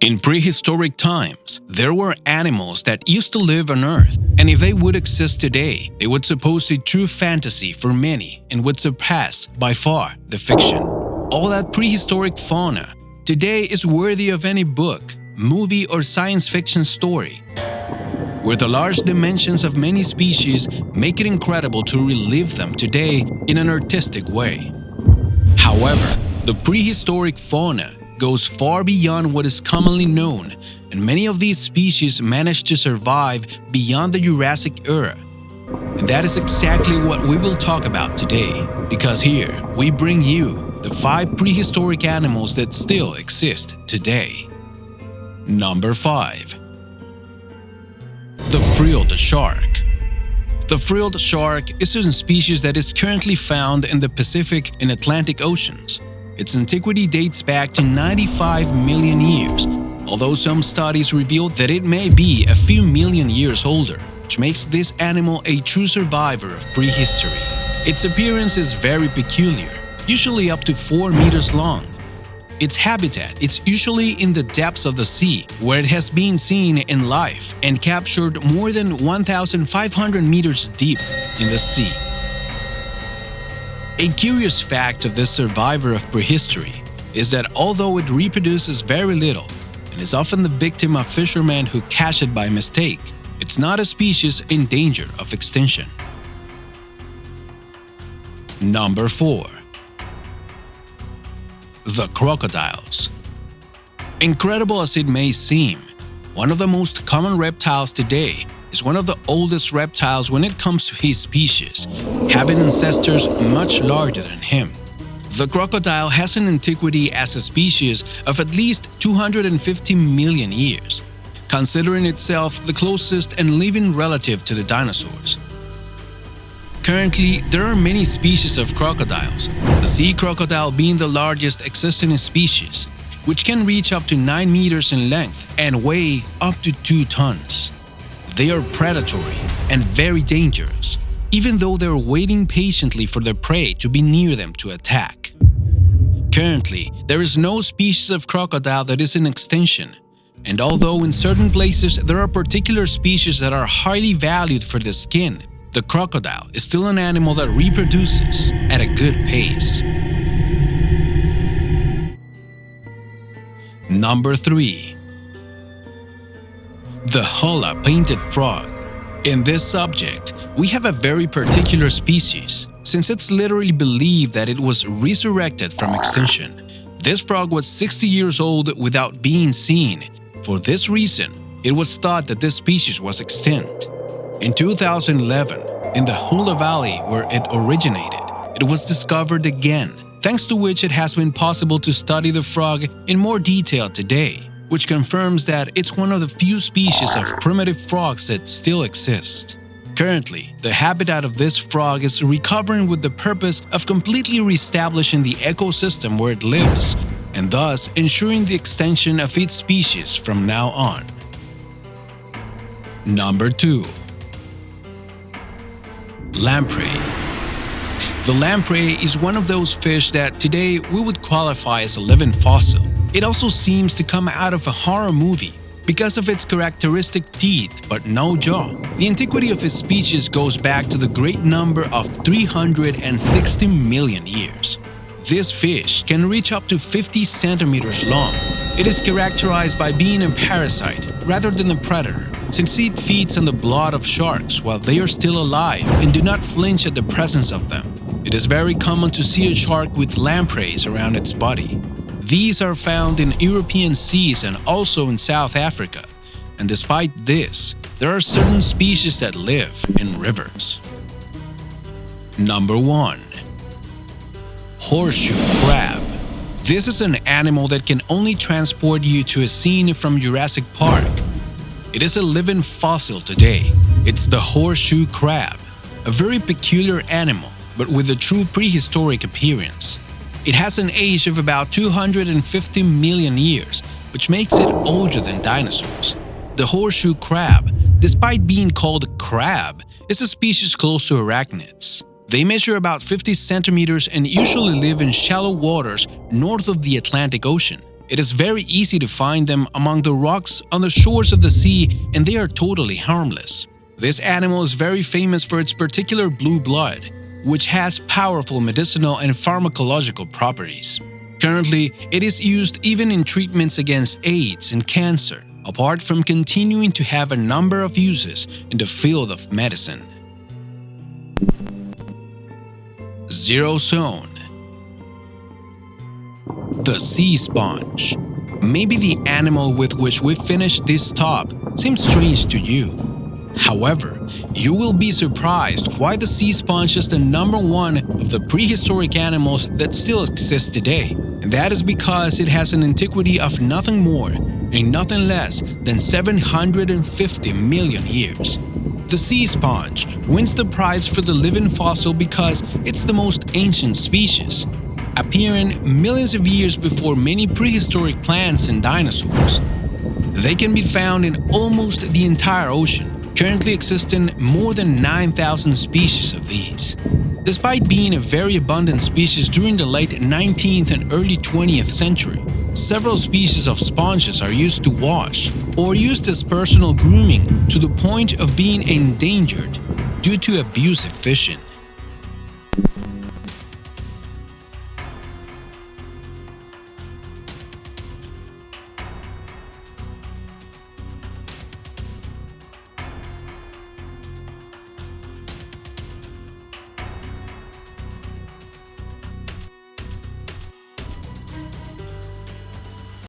In prehistoric times, there were animals that used to live on Earth, and if they would exist today, they would suppose a true fantasy for many and would surpass, by far, the fiction. All that prehistoric fauna today is worthy of any book, movie, or science fiction story, where the large dimensions of many species make it incredible to relive them today in an artistic way. However, the prehistoric fauna goes far beyond what is commonly known, and many of these species managed to survive beyond the Jurassic era. And that is exactly what we will talk about today, because here we bring you the 5 prehistoric animals that still exist today. Number 5. The frilled shark. The frilled shark is a species that is currently found in the Pacific and Atlantic Oceans. Its antiquity dates back to 95 million years, although some studies reveal that it may be a few million years older, which makes this animal a true survivor of prehistory. Its appearance is very peculiar, usually up to 4 meters long. Its habitat is usually in the depths of the sea, where it has been seen in life and captured more than 1,500 meters deep in the sea. A curious fact of this survivor of prehistory is that although it reproduces very little and is often the victim of fishermen who catch it by mistake, it's not a species in danger of extinction. Number 4. The crocodiles. Incredible as it may seem, one of the most common reptiles today is one of the oldest reptiles when it comes to his species, having ancestors much larger than him. The crocodile has an antiquity as a species of at least 250 million years, considering itself the closest and living relative to the dinosaurs. Currently, there are many species of crocodiles, the sea crocodile being the largest existing species, which can reach up to 9 meters in length and weigh up to 2 tons. They are predatory and very dangerous, even though they're waiting patiently for their prey to be near them to attack. Currently, there is no species of crocodile that is in extinction, and although in certain places there are particular species that are highly valued for the skin, the crocodile is still an animal that reproduces at a good pace. Number 3. The Hula painted frog. In this subject, we have a very particular species, since it's literally believed that it was resurrected from extinction. This frog was 60 years old without being seen. For this reason, it was thought that this species was extinct. In 2011, in the Hula Valley where it originated, it was discovered again, thanks to which it has been possible to study the frog in more detail today, which confirms that it's one of the few species of primitive frogs that still exist. Currently, the habitat of this frog is recovering with the purpose of completely reestablishing the ecosystem where it lives, and thus ensuring the extension of its species from now on. Number 2. Lamprey. The lamprey is one of those fish that today we would qualify as a living fossil. It also seems to come out of a horror movie because of its characteristic teeth but no jaw. The antiquity of its species goes back to the great number of 360 million years. This fish can reach up to 50 centimeters long. It is characterized by being a parasite rather than a predator, since it feeds on the blood of sharks while they are still alive and do not flinch at the presence of them. It is very common to see a shark with lampreys around its body. These are found in European seas and also in South Africa, and despite this, there are certain species that live in rivers. Number 1. Horseshoe crab. This is an animal that can only transport you to a scene from Jurassic Park. It is a living fossil today. It's the horseshoe crab, a very peculiar animal, but with a true prehistoric appearance. It has an age of about 250 million years, which makes it older than dinosaurs. The horseshoe crab, despite being called crab, is a species close to arachnids. They measure about 50 centimeters and usually live in shallow waters north of the Atlantic Ocean. It is very easy to find them among the rocks on the shores of the sea, and they are totally harmless. This animal is very famous for its particular blue blood, which has powerful medicinal and pharmacological properties. Currently, it is used even in treatments against AIDS and cancer, apart from continuing to have a number of uses in the field of medicine. Zero Zone. The sea sponge. Maybe the animal with which we finished this top seems strange to you. However, you will be surprised why the sea sponge is the #1 of the prehistoric animals that still exist today. And that is because it has an antiquity of nothing more and nothing less than 750 million years. The sea sponge wins the prize for the living fossil because it's the most ancient species, appearing millions of years before many prehistoric plants and dinosaurs. They can be found in almost the entire ocean, currently existing more than 9,000 species of these. Despite being a very abundant species during the late 19th and early 20th century, several species of sponges are used to wash or used as personal grooming to the point of being endangered due to abusive fishing.